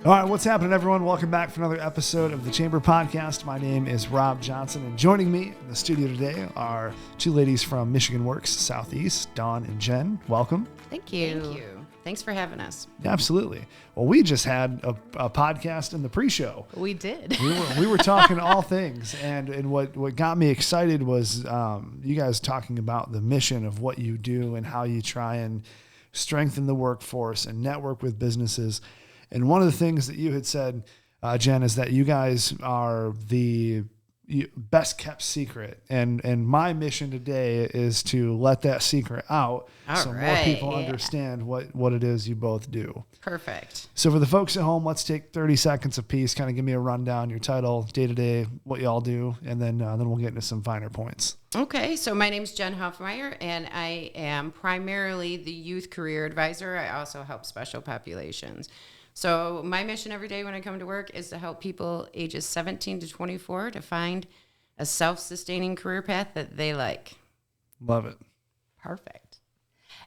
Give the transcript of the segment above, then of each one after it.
All right, what's happening, everyone? Welcome back for another episode of the Chamber Podcast. My name is Rob Johnson, and joining me in the studio today are two ladies from Michigan Works Southeast, Dawn and Jen. Welcome. Thank you. Thanks for having us. Absolutely. Well, we just had a podcast in the pre-show. We did. We were talking all things, and what got me excited was you guys talking about the mission of what you do and how you try and strengthen the workforce and network with businesses. And one of the things that you had said, Jen, is that you guys are the best kept secret. And my mission today is to let that secret out more people understand what it is you both do. Perfect. So for the folks at home, let's take 30 seconds apiece, kind of give me a rundown, your title, day-to-day, what y'all do, and then we'll get into some finer points. Okay, so my name's Jen Hoffmeyer, and I am primarily the youth career advisor. I also help special populations. So my mission every day when I come to work is to help people ages 17 to 24 to find a self-sustaining career path that they like. Love it. Perfect.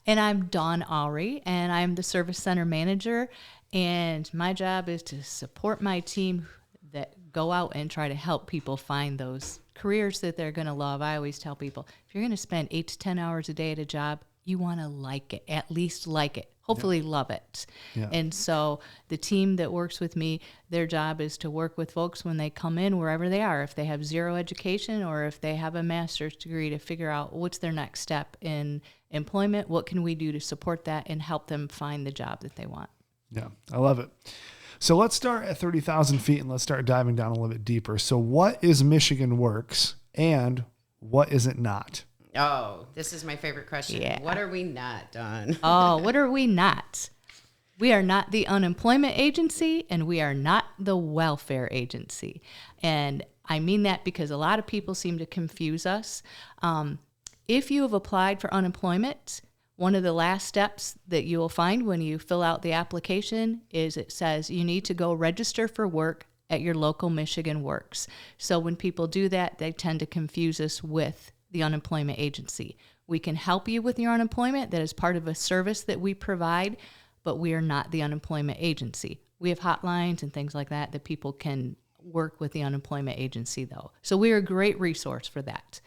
And I'm Dawn Awrey, and I'm the service center manager, and my job is to support my team that go out and try to help people find those careers that they're going to love. I always tell people, if you're going to spend 8 to 10 hours a day at a job, you want to like it, at least like it. Hopefully love it. Yeah. And so the team that works with me, their job is to work with folks when they come in, wherever they are, if they have zero education or if they have a master's degree, to figure out what's their next step in employment, what can we do to support that and help them find the job that they want. Yeah, I love it. So let's start at 30,000 feet and let's start diving down a little bit deeper. So what is Michigan Works and what is it not? Oh, this is my favorite question. Yeah. What are we not, Dawn? Oh, what are we not? We are not the unemployment agency, and we are not the welfare agency. And I mean that because a lot of people seem to confuse us. If you have applied for unemployment, one of the last steps that you will find when you fill out the application is it says you need to go register for work at your local Michigan Works. So when people do that, they tend to confuse us with the unemployment agency. We can help you with your unemployment. That is part of a service that we provide, but we are not the unemployment agency. We have hotlines and things like that people can work with the unemployment agency, though. So we are a great resource for that.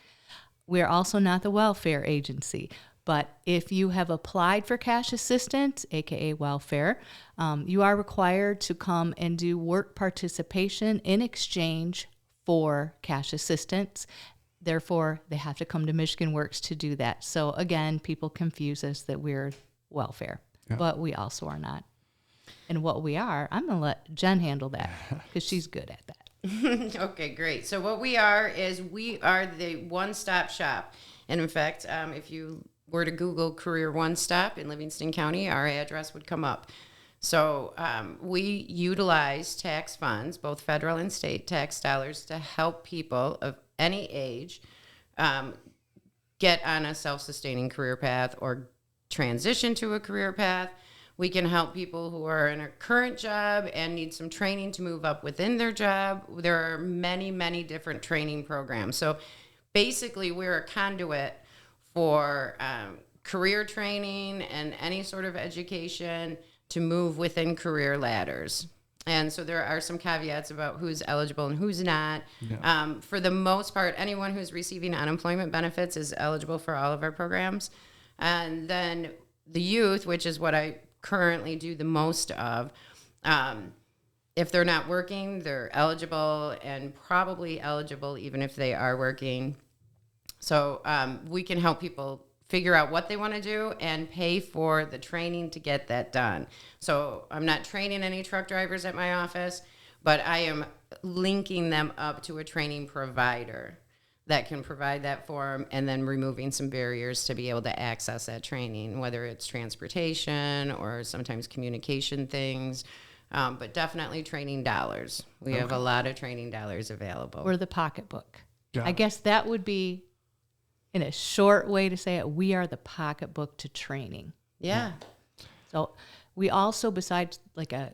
We are also not the welfare agency, but if you have applied for cash assistance, aka welfare, you are required to come and do work participation in exchange for cash assistance. Therefore, they have to come to Michigan Works to do that. So again, people confuse us that we're welfare, but we also are not. And what we are, I'm going to let Jen handle that because she's good at that. Okay, great. So what we are is we are the one-stop shop. And in fact, if you were to Google Career One Stop in Livingston County, our address would come up. So we utilize tax funds, both federal and state tax dollars, to help people of any age get on a self-sustaining career path or transition to a career path. We can help people who are in a current job and need some training to move up within their job. There are many, many different training programs. So basically, we're a conduit for career training and any sort of education to move within career ladders. And so there are some caveats about who's eligible and who's not. Yeah. For the most part, anyone who's receiving unemployment benefits is eligible for all of our programs. And then the youth, which is what I currently do the most of, if they're not working, they're eligible and probably eligible even if they are working. So we can help people figure out what they want to do and pay for the training to get that done. So I'm not training any truck drivers at my office, but I am linking them up to a training provider that can provide that for them and then removing some barriers to be able to access that training, whether it's transportation or sometimes communication things, but definitely training dollars. We have a lot of training dollars available. Or the pocketbook. I guess that would be, in a short way to say it, we are the pocketbook to training. Yeah. So we also, besides like a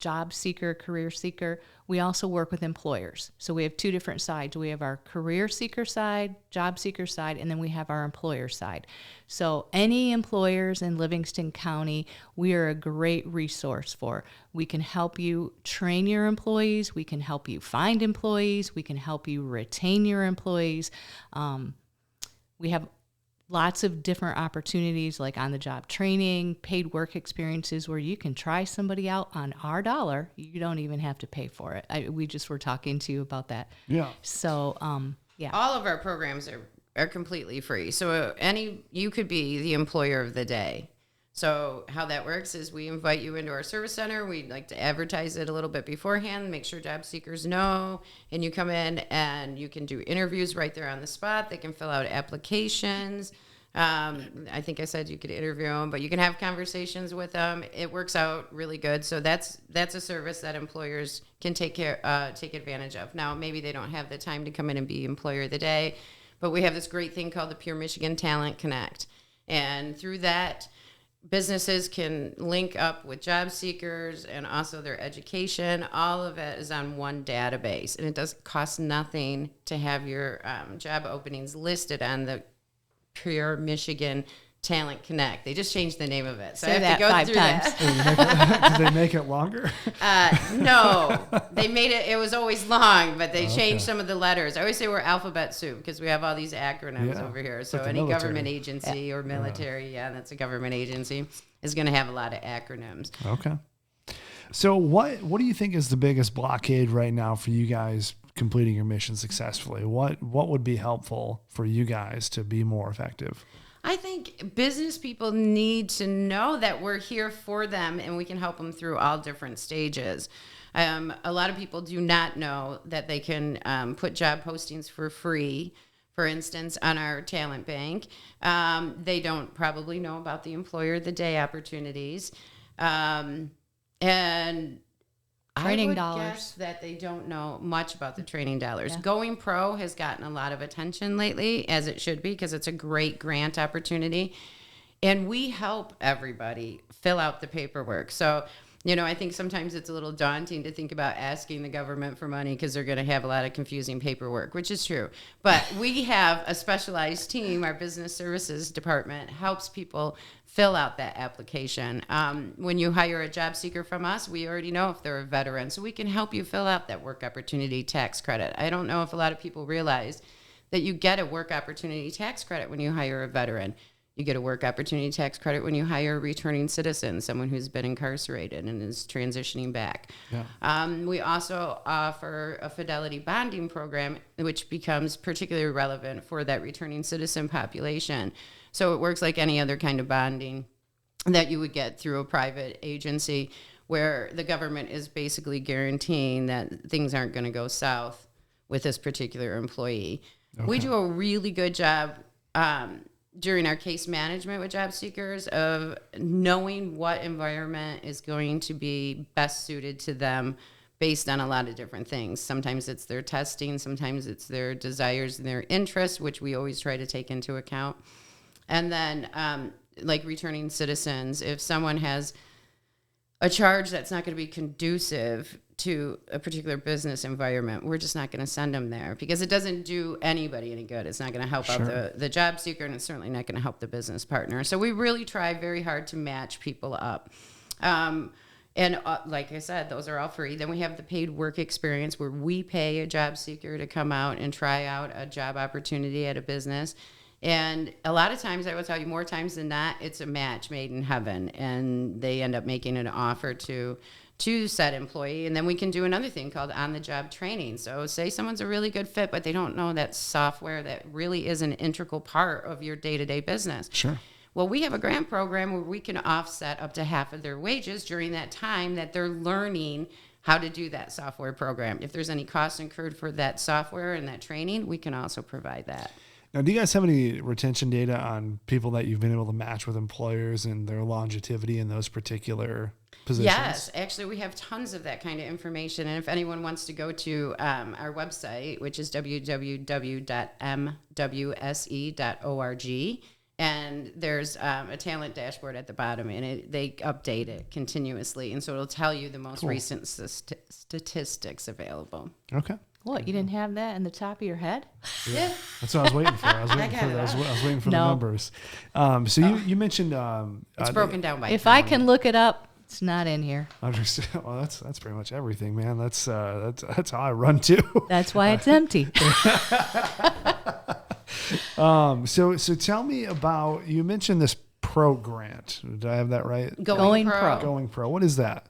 job seeker, career seeker, we also work with employers. So we have two different sides. We have our career seeker side, job seeker side, and then we have our employer side. So any employers in Livingston County, we are a great resource for. We can help you train your employees. We can help you find employees. We can help you retain your employees. We have lots of different opportunities like on-the-job training, paid work experiences where you can try somebody out on our dollar. You don't even have to pay for it. We just were talking to you about that. Yeah. So, All of our programs are completely free. So you could be the employer of the day. So how that works is we invite you into our service center. We like to advertise it a little bit beforehand, make sure job seekers know, and you come in and you can do interviews right there on the spot. They can fill out applications. I think I said you could interview them, but you can have conversations with them. It works out really good. So that's a service that employers can take advantage of. Now, maybe they don't have the time to come in and be employer of the day, but we have this great thing called the Pure Michigan Talent Connect. And through that, businesses can link up with job seekers and also their education. All of it is on one database, and it does cost nothing to have your job openings listed on the Pure Michigan Talent Connect. They just changed the name of it, so Say I have to go 5 through times. that. Did they make it longer? No, they made it. It was always long, but they Okay. changed some of the letters. I always say we're alphabet soup because we have all these acronyms Yeah, over here. So like the any military. government agency or military, that's a government agency, is going to have a lot of acronyms. Okay. So what do you think is the biggest blockade right now for you guys completing your mission successfully? What would be helpful for you guys to be more effective? I think business people need to know that we're here for them and we can help them through all different stages. A lot of people do not know that they can put job postings for free, for instance, on our talent bank. They don't probably know about the employer of the day opportunities. And Training I would dollars. guess that they don't know much about the training dollars. Yeah. Going Pro has gotten a lot of attention lately, as it should be, because it's a great grant opportunity. And we help everybody fill out the paperwork. So, I think sometimes it's a little daunting to think about asking the government for money because they're going to have a lot of confusing paperwork, which is true. But we have a specialized team. Our business services department helps people fill out that application. When you hire a job seeker from us, we already know if they're a veteran, so we can help you fill out that work opportunity tax credit. I don't know if a lot of people realize that you get a work opportunity tax credit when you hire a veteran. You get a work opportunity tax credit when you hire a returning citizen, someone who's been incarcerated and is transitioning back. Yeah. We also offer a fidelity bonding program, which becomes particularly relevant for that returning citizen population. So it works like any other kind of bonding that you would get through a private agency, where the government is basically guaranteeing that things aren't going to go south with this particular employee. Okay. We do a really good job during our case management with job seekers of knowing what environment is going to be best suited to them based on a lot of different things. Sometimes it's their testing, sometimes it's their desires and their interests, which we always try to take into account. And then like returning citizens, if someone has a charge that's not going to be conducive to a particular business environment, we're just not going to send them there because it doesn't do anybody any good. It's not going to help Sure. out the job seeker, and it's certainly not going to help the business partner. So we really try very hard to match people up. And like I said, those are all free. Then we have the paid work experience, where we pay a job seeker to come out and try out a job opportunity at a business. And a lot of times, I will tell you, more times than not, it's a match made in heaven, and they end up making an offer to said employee. And then we can do another thing called on-the-job training. So say someone's a really good fit, but they don't know that software that really is an integral part of your day-to-day business. Sure. Well, we have a grant program where we can offset up to half of their wages during that time that they're learning how to do that software program. If there's any costs incurred for that software and that training, we can also provide that. Now, do you guys have any retention data on people that you've been able to match with employers and their longevity in those particular positions? Yes, actually, we have tons of that kind of information. And if anyone wants to go to our website, which is www.mwse.org, And there's a talent dashboard at the bottom, and they update it continuously. And so it'll tell you the most recent statistics available. Okay. What, you didn't have that in the top of your head? Yeah. That's what I was waiting for. I was waiting for the No. numbers. So you mentioned It's broken down by If county. I can look it up, it's not in here. Understand. Well, that's pretty much everything, man. That's how I run too. That's why it's empty. So tell me about, you mentioned this pro grant. Did I have that right? Going Pro. Going Pro. What is that?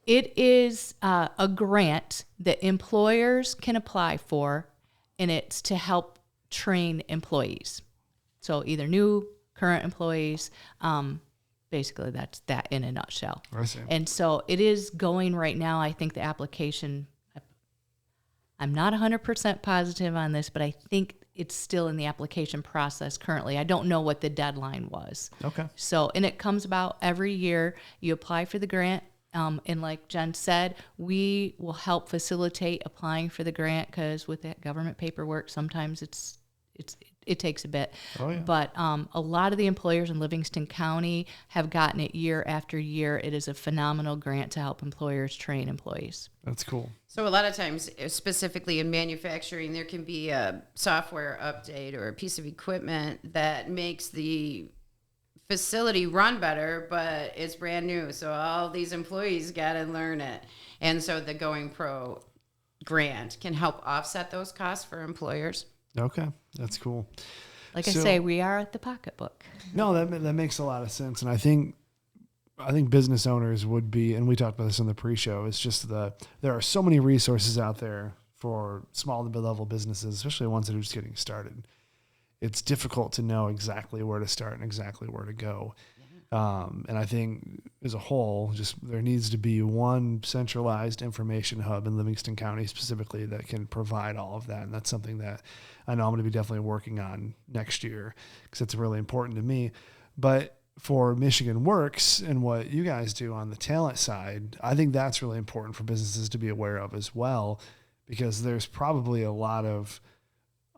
It is a grant that employers can apply for, and it's to help train employees. So either new, current employees. Basically, that's that in a nutshell. I see. And so it is going right now. I think the application, I'm not 100% positive on this, but I think it's still in the application process currently. I don't know what the deadline was. Okay. So, and it comes about every year. You apply for the grant. And like Jen said, we will help facilitate applying for the grant because with that government paperwork, sometimes it takes a bit. Oh, yeah. But a lot of the employers in Livingston County have gotten it year after year. It is a phenomenal grant to help employers train employees. That's cool. So a lot of times, specifically in manufacturing, there can be a software update or a piece of equipment that makes the facility run better, but it's brand new. So all these employees got to learn it. And so the Going Pro grant can help offset those costs for employers. Okay. That's cool. Like I say, we are at the pocketbook. No, that makes a lot of sense. And I think business owners would be, and we talked about this in the pre-show, it's just there are so many resources out there for small to mid-level businesses, especially ones that are just getting started. It's difficult to know exactly where to start and exactly where to go. And I think as a whole, just there needs to be one centralized information hub in Livingston County specifically that can provide all of that. And that's something that I know I'm going to be definitely working on next year because it's really important to me. But for Michigan Works and what you guys do on the talent side, I think that's really important for businesses to be aware of as well, because there's probably a lot of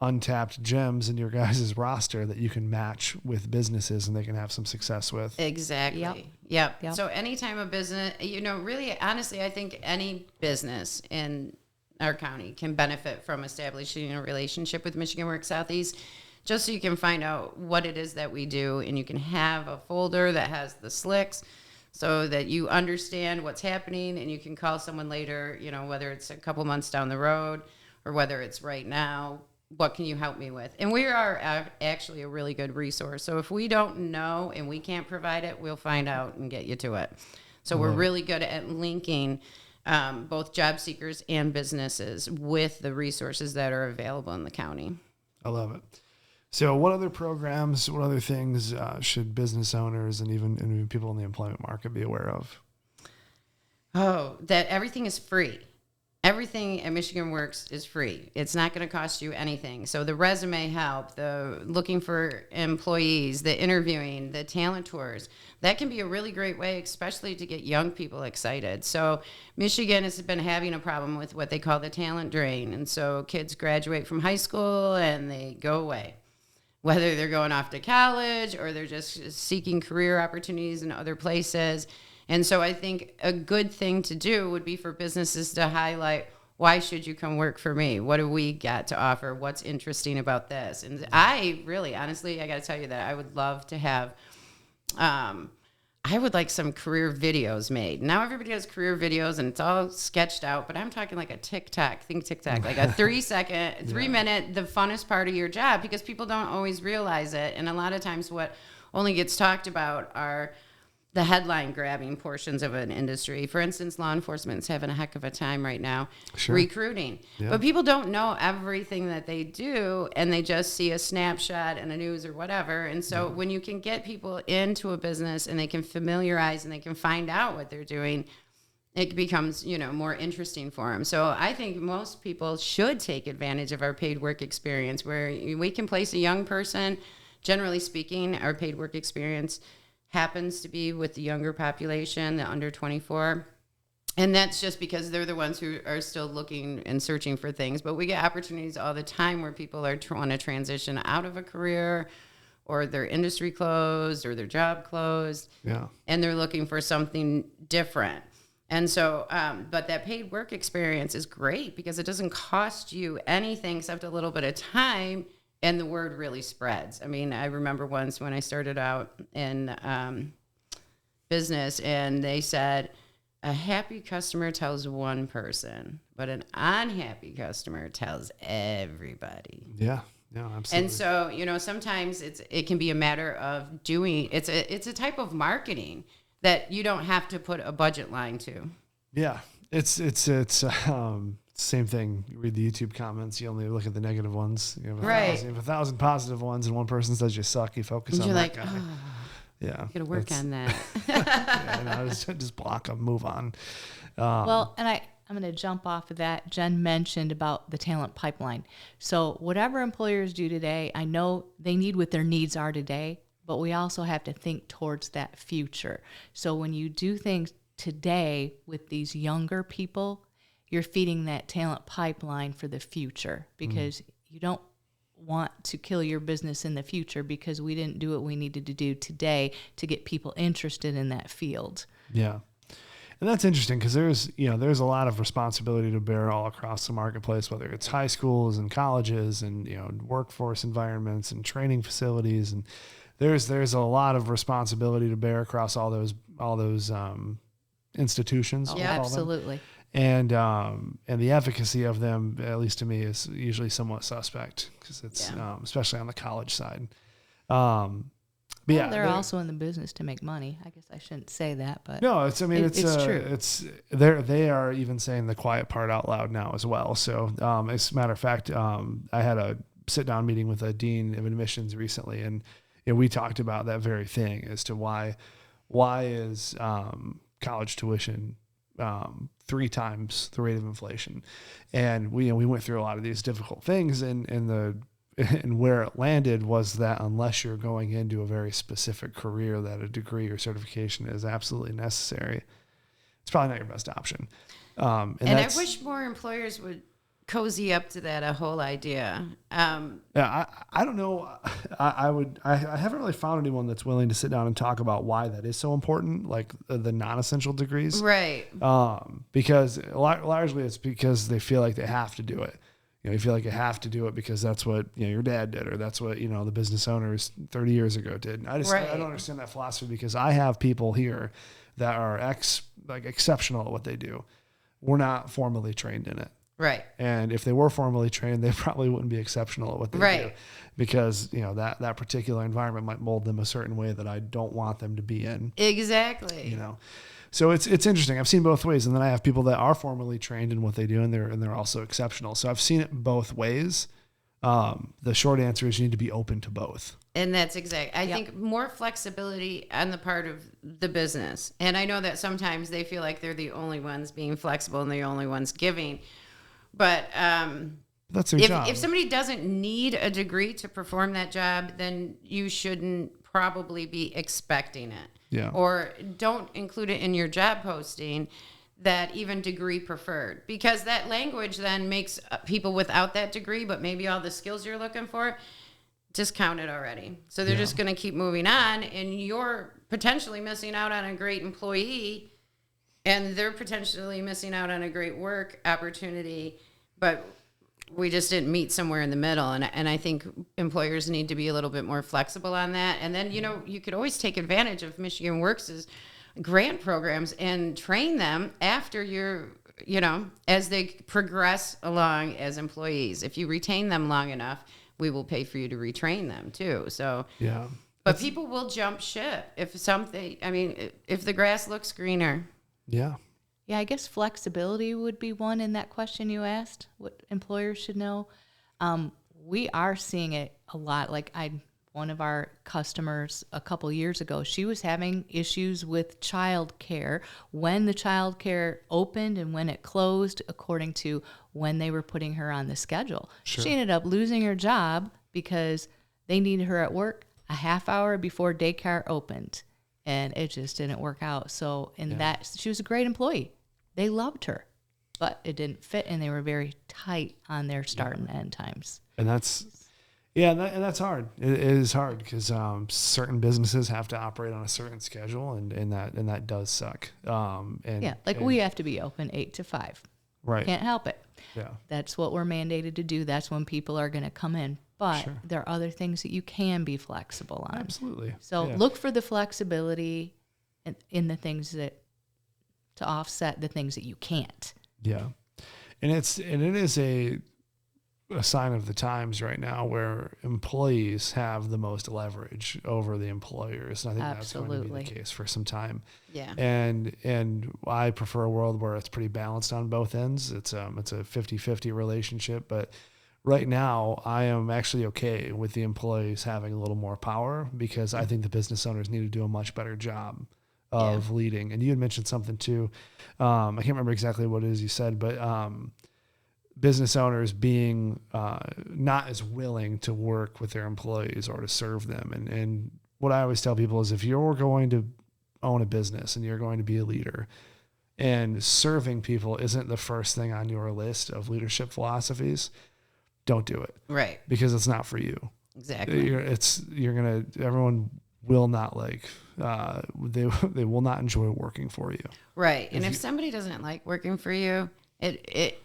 untapped gems in your guys' roster that you can match with businesses and they can have some success with. Exactly. Yep. So anytime a business, really, honestly, I think any business in our county can benefit from establishing a relationship with Michigan Works Southeast, just so you can find out what it is that we do, and you can have a folder that has the slicks so that you understand what's happening, and you can call someone later, whether it's a couple months down the road or whether it's right now. What can you help me with? And we are actually a really good resource. So if we don't know and we can't provide it, we'll find out and get you to it. So we're really good at linking both job seekers and businesses with the resources that are available in the county. I love it. So what other programs, what other things should business owners and even people in the employment market be aware of? Oh, that everything is free. Everything at Michigan Works is free. It's not going to cost you anything. So the resume help, the looking for employees, the interviewing, the talent tours, that can be a really great way, especially to get young people excited. So Michigan has been having a problem with what they call the talent drain. And so kids graduate from high school and they go away, whether they're going off to college or they're just seeking career opportunities in other places. And so I think a good thing to do would be for businesses to highlight, why should you come work for me? What do we got to offer? What's interesting about this? And I really, honestly, I got to tell you that I would love to have, I would like some career videos made. Now everybody has career videos and it's all sketched out, but I'm talking like a TikTok, like a 3 minute, the funnest part of your job, because people don't always realize it. And a lot of times what only gets talked about are the headline grabbing portions of an industry. For instance, law enforcement's having a heck of a time right now recruiting. Yeah. But people don't know everything that they do, and they just see a snapshot in the news or whatever. And so when you can get people into a business and they can familiarize and they can find out what they're doing, it becomes, more interesting for them. So I think most people should take advantage of our paid work experience, where we can place a young person. Generally speaking, our paid work experience happens to be with the younger population, the under 24. And that's just because they're the ones who are still looking and searching for things. But we get opportunities all the time where people want to transition out of a career or their industry closed or their job closed. Yeah. And they're looking for something different. And so, but that paid work experience is great because it doesn't cost you anything except a little bit of time, and the word really spreads. I mean, I remember once when I started out in business, and they said, a happy customer tells one person, but an unhappy customer tells everybody. Yeah. Yeah, absolutely. And so, sometimes it can be a matter of doing, it's a type of marketing that you don't have to put a budget line to. Yeah, it's same thing. You read the YouTube comments, you only look at the negative ones. You have Right. 1,000 positive ones, and one person says you suck. You focus And on you're that like, guy. oh, Yeah, gotta work on that. yeah, just block them, move on. Well, and I'm going to jump off of that. Jen mentioned about the talent pipeline. So whatever employers do today, I know they need what their needs are today, but we also have to think towards that future. So when you do things today with these younger people, you're feeding that talent pipeline for the future, because you don't want to kill your business in the future because we didn't do what we needed to do today to get people interested in that field. Yeah. And that's interesting because there's a lot of responsibility to bear all across the marketplace, whether it's high schools and colleges and, workforce environments and training facilities. And there's a lot of responsibility to bear across all those institutions. Oh, we'll call them. absolutely. And the efficacy of them, at least to me, is usually somewhat suspect because it's especially on the college side. But Well, they're also in the business to make money. I guess I shouldn't say that, but no, it's true. They are even saying the quiet part out loud now as well. So as a matter of fact, I had a sit down meeting with a dean of admissions recently, and we talked about that very thing as to why is college tuition 3 times the rate of inflation. And we went through a lot of these difficult things, and where it landed was that unless you're going into a very specific career that a degree or certification is absolutely necessary, it's probably not your best option. And I wish more employers would cozy up to that whole idea. Yeah, I don't know. I haven't really found anyone that's willing to sit down and talk about why that is so important, like the non-essential degrees. Right. Because largely it's because they feel like they have to do it. You feel like you have to do it because that's what your dad did, or that's what the business owners 30 years ago did. I don't understand that philosophy, because I have people here that are exceptional at what they do. We're not formally trained in it. Right. And if they were formally trained, they probably wouldn't be exceptional at what they do, because that particular environment might mold them a certain way that I don't want them to be in. Exactly. So it's interesting. I've seen both ways, and then I have people that are formally trained in what they do, and they're also exceptional. So I've seen it both ways. The short answer is you need to be open to both. And that's exact. I think more flexibility on the part of the business. And I know that sometimes they feel like they're the only ones being flexible and the only ones giving. But that's their job. If somebody doesn't need a degree to perform that job, then you shouldn't probably be expecting it. Yeah. Or don't include it in your job posting that even degree preferred, because that language then makes people without that degree, but maybe all the skills you're looking for, discounted already. So they're just going to keep moving on, and you're potentially missing out on a great employee, and they're potentially missing out on a great work opportunity, but we just didn't meet somewhere in the middle. And I think employers need to be a little bit more flexible on that. And then, you could always take advantage of Michigan Works' grant programs and train them after as they progress along as employees. If you retain them long enough, we will pay for you to retrain them too. So, yeah. But people will jump ship if the grass looks greener. Yeah. Yeah, I guess flexibility would be one in that question you asked, what employers should know. We are seeing it a lot. Like one of our customers a couple years ago, she was having issues with childcare when the childcare opened and when it closed, according to when they were putting her on the schedule. Sure. She ended up losing her job because they needed her at work a half hour before daycare opened, and it just didn't work out. So she was a great employee. They loved her, but it didn't fit, and they were very tight on their start and end times. And Yeah, and that's hard. It is hard because certain businesses have to operate on a certain schedule, and that does suck. And we have to be open 8 to 5. Right. Can't help it. Yeah. That's what we're mandated to do. That's when people are going to come in. But Sure. there are other things that you can be flexible on. Absolutely. So Yeah. look for the flexibility in the things that to offset the things that you can't. Yeah. And it is a sign of the times right now where employees have the most leverage over the employers. And I think that's going to be the case for some time. Yeah. And I prefer a world where it's pretty balanced on both ends. It's a 50-50 relationship, but right now I am actually okay with the employees having a little more power because I think the business owners need to do a much better job of leading. And you had mentioned something too. I can't remember exactly what it is you said, but business owners being not as willing to work with their employees or to serve them. And what I always tell people is if you're going to own a business and you're going to be a leader and serving people isn't the first thing on your list of leadership philosophies, don't do it. Right. Because it's not for you. Exactly. Everyone will not they will not enjoy working for you. Right. And if somebody doesn't like working for you, it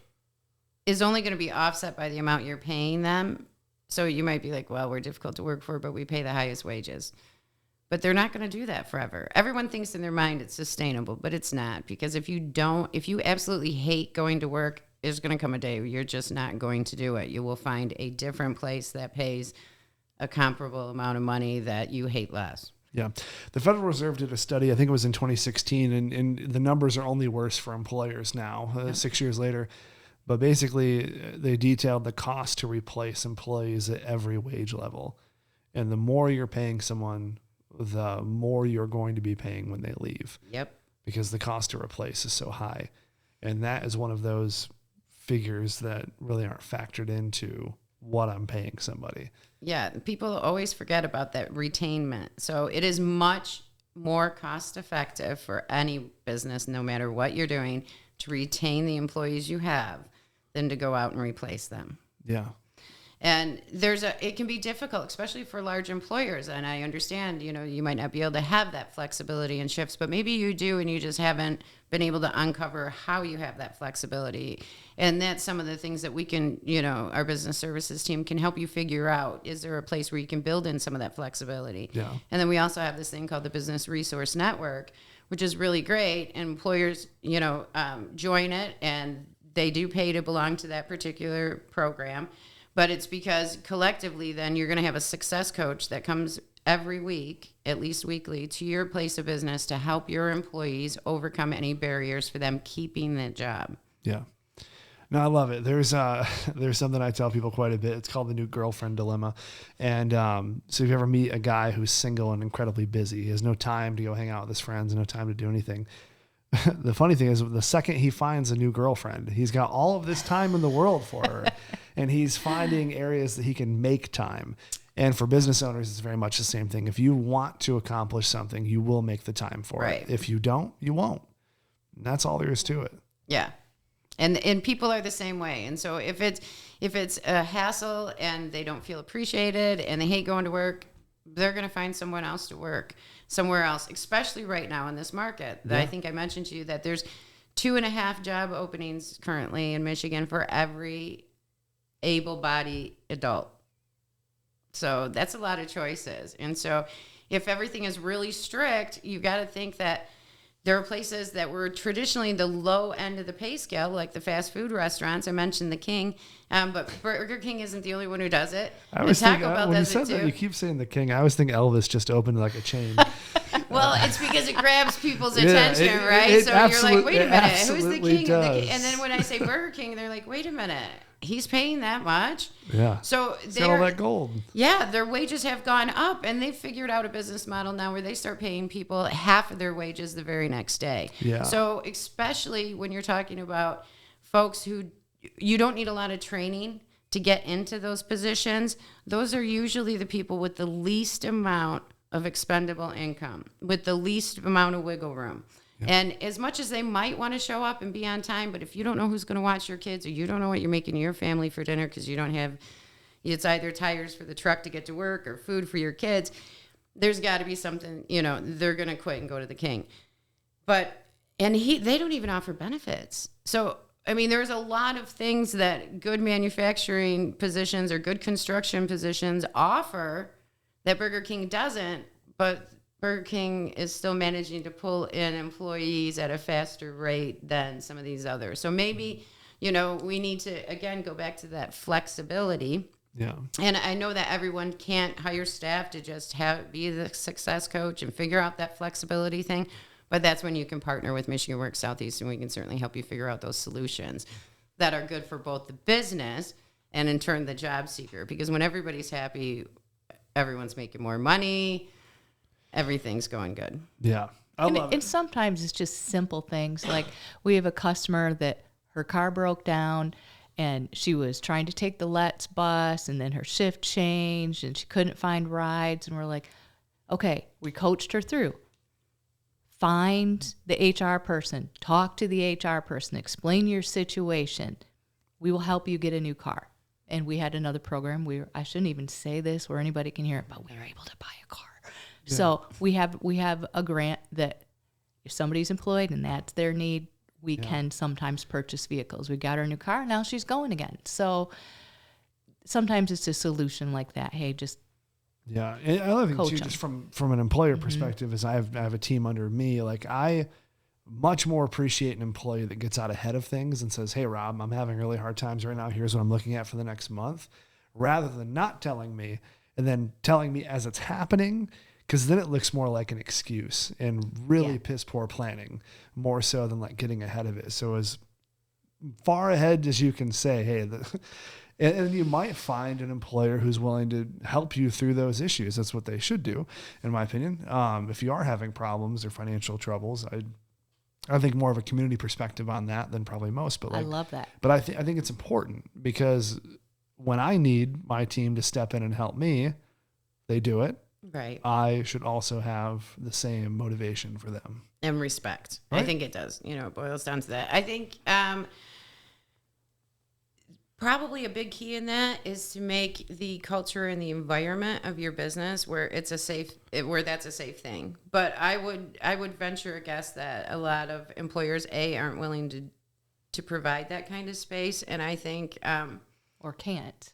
is only going to be offset by the amount you're paying them. So you might be like, well, we're difficult to work for, but we pay the highest wages. But they're not going to do that forever. Everyone thinks in their mind it's sustainable, but it's not. Because if you absolutely hate going to work, there's going to come a day where you're just not going to do it. You will find a different place that pays a comparable amount of money that you hate less. Yeah. The Federal Reserve did a study, I think it was in 2016, and the numbers are only worse for employers now, 6 years later. But basically, they detailed the cost to replace employees at every wage level. And the more you're paying someone, the more you're going to be paying when they leave. Yep. Because the cost to replace is so high. And that is one of those figures that really aren't factored into what I'm paying somebody. Yeah. People always forget about that retainment. So it is much more cost effective for any business, no matter what you're doing, to retain the employees you have than to go out and replace them. Yeah. And it can be difficult, especially for large employers. And I understand, you might not be able to have that flexibility in shifts, but maybe you do, and you just haven't been able to uncover how you have that flexibility. And that's some of the things that we can, our business services team can help you figure out. Is there a place where you can build in some of that flexibility? Yeah. And then we also have this thing called the Business Resource Network, which is really great. And employers, join it, and they do pay to belong to that particular program. But it's because collectively, then you're going to have a success coach that comes every week, at least weekly, to your place of business to help your employees overcome any barriers for them keeping that job. Yeah. No, I love it. There's something I tell people quite a bit. It's called the new girlfriend dilemma. And so if you ever meet a guy who's single and incredibly busy, he has no time to go hang out with his friends, no time to do anything. The funny thing is, the second he finds a new girlfriend, he's got all of this time in the world for her. And he's finding areas that he can make time. And for business owners, it's very much the same thing. If you want to accomplish something, you will make the time for it. If you don't, you won't. And that's all there is to it. Yeah. And people are the same way. And so if it's a hassle and they don't feel appreciated and they hate going to work, they're going to find someone else to work somewhere else, especially right now in this market. Yeah. I think I mentioned to you that there's 2.5 job openings currently in Michigan for every able-bodied adult. So that's a lot of choices. And so if everything is really strict, you got to think that there are places that were traditionally the low end of the pay scale, like the fast food restaurants. I mentioned the King, but Burger King isn't the only one who does it. I always think, when you said that, you keep saying the King. I always think Elvis just opened like a chain. Well, it's because it grabs people's attention, right? So you're like, wait a minute, who's the King? And then when I say Burger King, they're like, wait a minute, he's paying that much? Yeah. So he's got all that gold. Yeah, their wages have gone up, and they've figured out a business model now where they start paying people half of their wages the very next day. Yeah. So especially when you're talking about folks who you don't need a lot of training to get into those positions, those are usually the people with the least amount of expendable income, with the least amount of wiggle room. Yeah. And as much as they might want to show up and be on time, but if you don't know who's going to watch your kids, or you don't know what you're making your family for dinner because you don't have, It's either tires for the truck to get to work or food for your kids. There's got to be something, they're going to quit and go to the king. They don't even offer benefits. So, I mean, there's a lot of things that good manufacturing positions or good construction positions offer that Burger King doesn't, but Burger King is still managing to pull in employees at a faster rate than some of these others. So maybe, we need to, again, go back to that flexibility. Yeah. And I know that everyone can't hire staff to just be the success coach and figure out that flexibility thing. But that's when you can partner with Michigan Works Southeast, and we can certainly help you figure out those solutions that are good for both the business and, in turn, the job seeker. Because when everybody's happy, everyone's making more money, everything's going good. Yeah. And sometimes it's just simple things. Like we have a customer that her car broke down, and she was trying to take the Let's bus, and then her shift changed, and she couldn't find rides. And we're like, okay, we coached her through. Find the HR person, talk to the HR person, explain your situation. We will help you get a new car. And we had another program. I shouldn't even say this where anybody can hear it, but we were able to buy a car. Yeah. So we have a grant that if somebody's employed and that's their need, we can sometimes purchase vehicles. We got her a new car, now she's going again. So sometimes it's a solution like that. Hey, just yeah. And I think too, them. just from an employer perspective, is I have a team under me. Like I much more appreciate an employee that gets out ahead of things and says, hey, Rob, I'm having really hard times right now. Here's what I'm looking at for the next month, rather than not telling me and then telling me as it's happening, because then it looks more like an excuse and really piss poor planning, more so than like getting ahead of it. So as far ahead as you can say, hey, and you might find an employer who's willing to help you through those issues. That's what they should do, in my opinion. If you are having problems or financial troubles, I think more of a community perspective on that than probably most. But I love that. But I think it's important, because when I need my team to step in and help me, they do it. Right. I should also have the same motivation for them. And respect. Right? I think it does. It boils down to that. I think probably a big key in that is to make the culture and the environment of your business where that's a safe thing. But I would venture a guess that a lot of employers aren't willing to provide that kind of space, and I think or can't.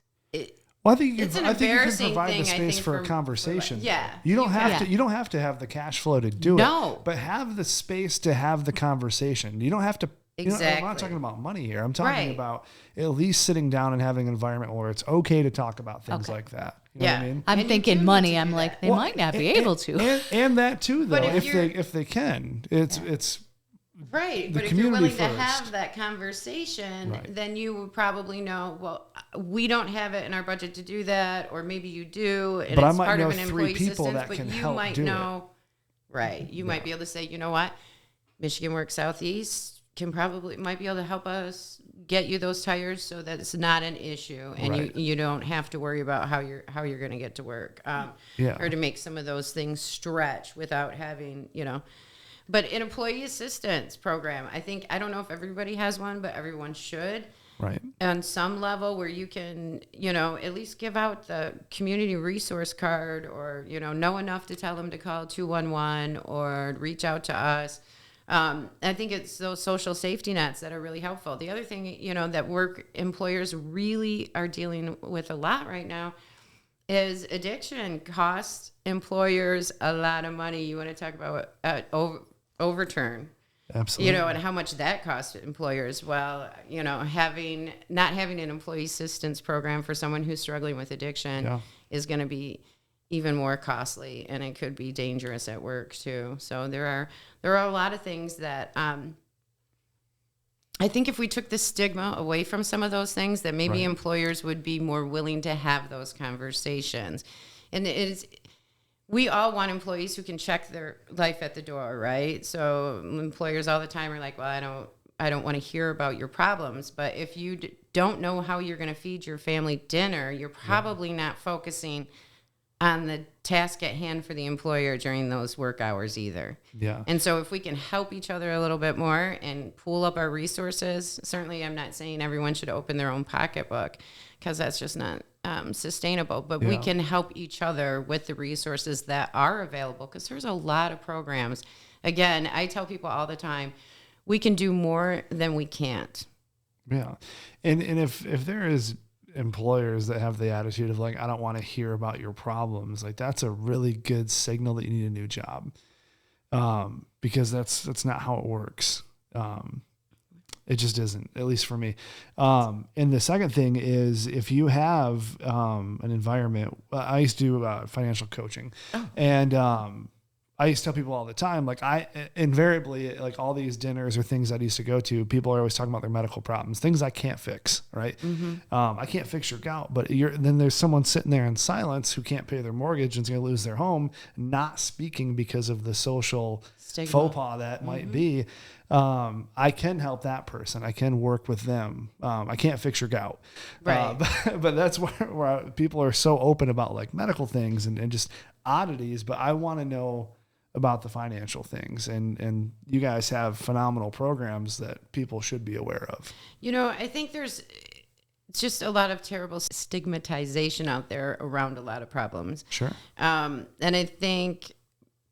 Well, I think you it's can, an I think you can embarrassing provide thing, the space for a conversation. You don't have to have the cash flow to do it. But have the space to have the conversation. You don't have to. Exactly. I'm not talking about money here. I'm talking about at least sitting down and having an environment where it's okay to talk about things like that. You know what I mean? I'm thinking money. I'm like, they might not be able to. And that too, though, but if they can. It's right. The but if you're willing first. to have that conversation, then you would probably know, well, we don't have it in our budget to do that, or maybe you do, and but it's I might part know of an 3 employee people assistance, that but can you help might do know, right. You might be able to say, you know what? Michigan Works Southeast might be able to help us get you those tires so that it's not an issue, and you don't have to worry about how you're going to get to work, or to make some of those things stretch without having, But an employee assistance program, I don't know if everybody has one, but everyone should. Right. On some level where you can, at least give out the community resource card, or, know enough to tell them to call 211 or reach out to us. I think it's those social safety nets that are really helpful. The other thing, that employers really are dealing with a lot right now is addiction costs employers a lot of money. You want to talk about overturn. Absolutely. And how much that costs employers. Well, not having an employee assistance program for someone who's struggling with addiction is going to be even more costly, and it could be dangerous at work too. So there are a lot of things that I think if we took the stigma away from some of those things, that maybe employers would be more willing to have those conversations. And we all want employees who can check their life at the door, right? So employers all the time are like, well, I don't want to hear about your problems. But if you don't know how you're going to feed your family dinner, you're probably not focusing on the task at hand for the employer during those work hours either. Yeah. And so if we can help each other a little bit more and pool up our resources, certainly I'm not saying everyone should open their own pocketbook, because that's just not sustainable, but we can help each other with the resources that are available, because there's a lot of programs. Again, I tell people all the time, we can do more than we can't. Yeah. And if there is employers that have the attitude of like, I don't want to hear about your problems, like that's a really good signal that you need a new job. Because that's not how it works. It just isn't, at least for me. And the second thing is, if you have an environment, I used to do financial coaching, and I used to tell people all the time, like I invariably, like all these dinners or things I used to go to, people are always talking about their medical problems, things I can't fix, right? I can't fix your gout, but then there's someone sitting there in silence who can't pay their mortgage and is going to lose their home, not speaking because of the social stigma, faux pas that might be. I can help that person. I can work with them. I can't fix your gout. Right. But that's where people are so open about like medical things and just oddities. But I want to know about the financial things, and you guys have phenomenal programs that people should be aware of. I think there's just a lot of terrible stigmatization out there around a lot of problems. Sure. And I think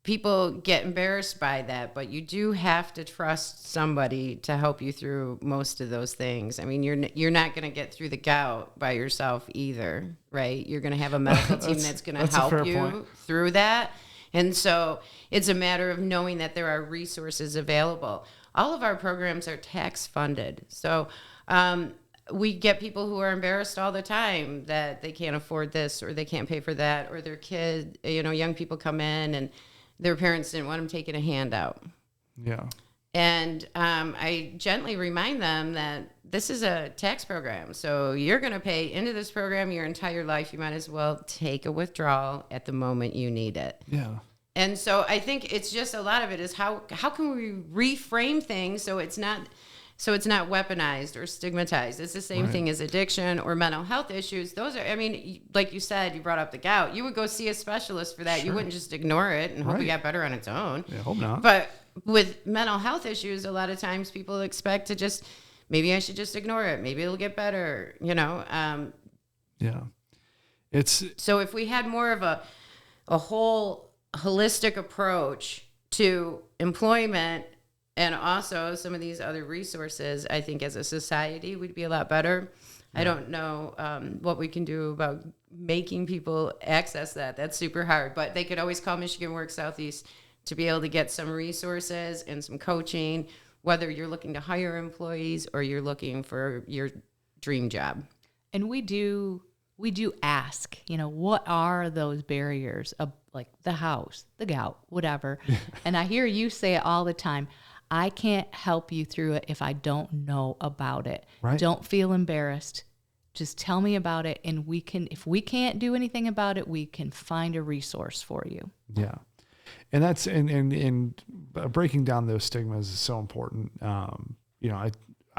people get embarrassed by that, but you do have to trust somebody to help you through most of those things. I mean, you're not going to get through the gout by yourself either, right? You're going to have a medical team that's going to help you through that. And so it's a matter of knowing that there are resources available. All of our programs are tax funded. So we get people who are embarrassed all the time that they can't afford this or they can't pay for that, or their kid, young people come in and their parents didn't want them taking a handout. Yeah. And I gently remind them that this is a tax program. So you're going to pay into this program your entire life. You might as well take a withdrawal at the moment you need it. Yeah. And so I think it's just a lot of it is how can we reframe things so it's not weaponized or stigmatized. It's the same thing as addiction or mental health issues. Those are, I mean, like you said, you brought up the gout. You would go see a specialist for that. Sure. You wouldn't just ignore it and hope it got better on its own. Yeah, hope not. But with mental health issues, a lot of times people expect to just, maybe I should just ignore it. Maybe it'll get better, Yeah. So if we had more of a whole holistic approach to employment and also some of these other resources, I think as a society we'd be a lot better. Yeah. I don't know what we can do about making people access that. That's super hard. But they could always call Michigan Works Southeast to be able to get some resources and some coaching, whether you're looking to hire employees or you're looking for your dream job. And we do ask, what are those barriers of like the house, the gout, whatever. And I hear you say it all the time. I can't help you through it if I don't know about it. Right. Don't feel embarrassed. Just tell me about it, and if we can't do anything about it, we can find a resource for you. Yeah. And that's, and breaking down those stigmas is so important. I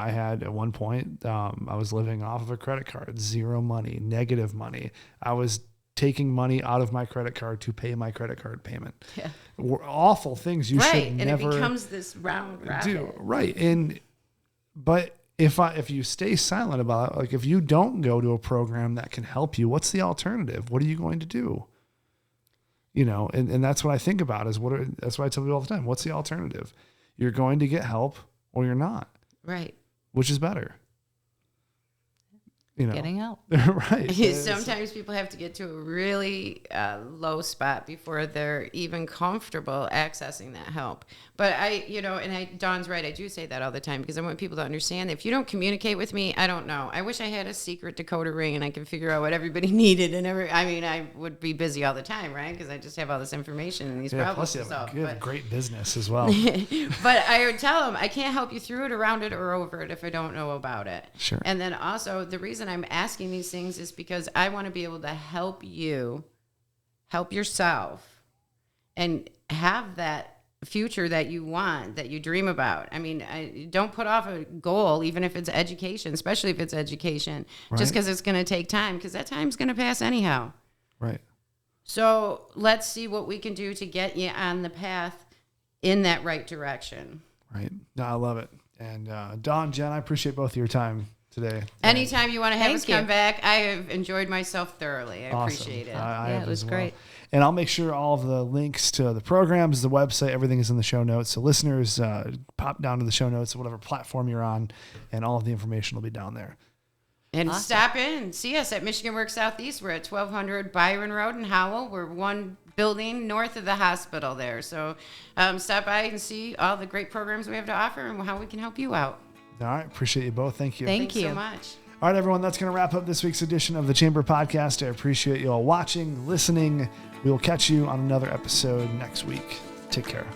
had at one point, I was living off of a credit card, zero money, negative money. I was taking money out of my credit card to pay my credit card payment. Yeah. Awful things you should never and it becomes this round rabbit. Do. Right. But if you stay silent about it, like if you don't go to a program that can help you, what's the alternative? What are you going to do? And that's what I think about that's what I tell people all the time. What's the alternative? You're going to get help or you're not. Right. Which is better? Getting out. Right. Sometimes people have to get to a really low spot before they're even comfortable accessing that help. But Dawn's right. I do say that all the time because I want people to understand that if you don't communicate with me, I don't know. I wish I had a secret decoder ring and I could figure out what everybody needed I would be busy all the time, right? Because I just have all this information and these problems. Plus you have great business as well. But I would tell them I can't help you through it, around it, or over it if I don't know about it. Sure. And then also the reason I'm asking these things is because I want to be able to help you help yourself and have that future that you want, that you dream about. I mean, don't put off a goal, even if it's education, especially if it's education, just because it's going to take time, because that time's going to pass anyhow. Right. So let's see what we can do to get you on the path in that right direction. Right. No, I love it. And Dawn, Jen, I appreciate both of your time. today. Anytime you want to have Thank us come you. back, I have enjoyed myself thoroughly. I Awesome. appreciate it. I Yeah, have it was as well. great. And I'll make sure all of the links to the programs, the website, everything is in the show notes. So listeners, pop down to the show notes, whatever platform you're on, and all of the information will be down there. And Awesome. stop in and see us at Michigan Works Southeast. We're at 1200 Byron Road in Howell. We're one building north of the hospital there. So stop by and see all the great programs we have to offer and how we can help you out. All right. Appreciate you both. Thank you. Thank Thanks you. so much. All right, everyone. That's going to wrap up this week's edition of the Chamber Podcast. I appreciate you all watching, listening. We will catch you on another episode next week. Take care.